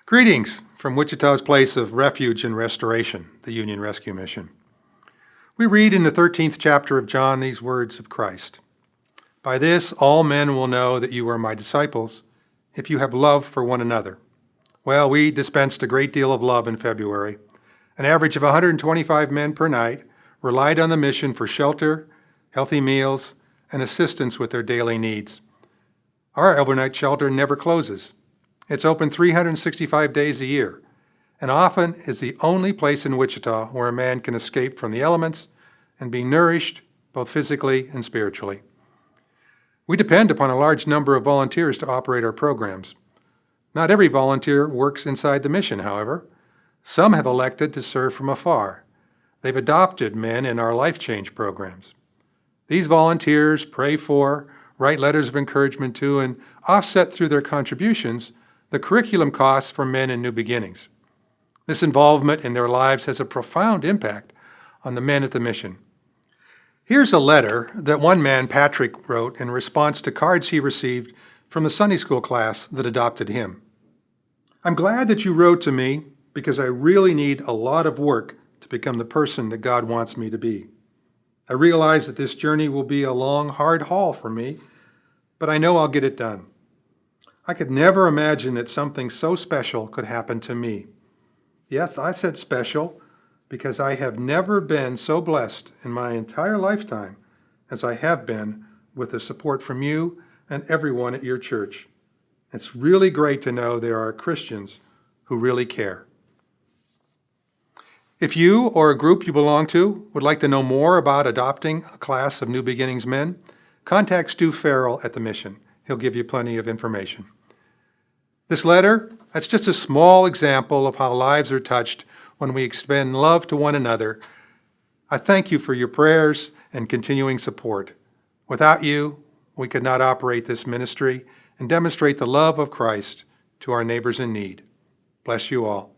Greetings from Wichita's place of refuge and restoration, the Union Rescue Mission. We read in the 13th chapter of John these words of Christ. By this all men will know that you are my disciples, if you have love for one another. Well, we dispensed a great deal of love in February. An average of 125 men per night relied on the mission for shelter, healthy meals, and assistance with their daily needs. Our overnight shelter never closes. It's open 365 days a year, and often is the only place in Wichita where a man can escape from the elements and be nourished both physically and spiritually. We depend upon a large number of volunteers to operate our programs. Not every volunteer works inside the mission, however. Some have elected to serve from afar. They've adopted men in our Life Change programs. These volunteers pray for, write letters of encouragement to, and offset through their contributions the curriculum costs for men in New Beginnings. This involvement in their lives has a profound impact on the men at the mission. Here's a letter that one man, Patrick, wrote in response to cards he received from the Sunday school class that adopted him. I'm glad that you wrote to me because I really need a lot of work to become the person that God wants me to be. I realize that this journey will be a long, hard haul for me, but I know I'll get it done. I could never imagine that something so special could happen to me. Yes, I said special because I have never been so blessed in my entire lifetime as I have been with the support from you and everyone at your church. It's really great to know there are Christians who really care. If you or a group you belong to would like to know more about adopting a class of New Beginnings men, contact Stu Farrell at the mission. He'll give you plenty of information. This letter, that's just a small example of how lives are touched when we extend love to one another. I thank you for your prayers and continuing support. Without you, we could not operate this ministry and demonstrate the love of Christ to our neighbors in need. Bless you all.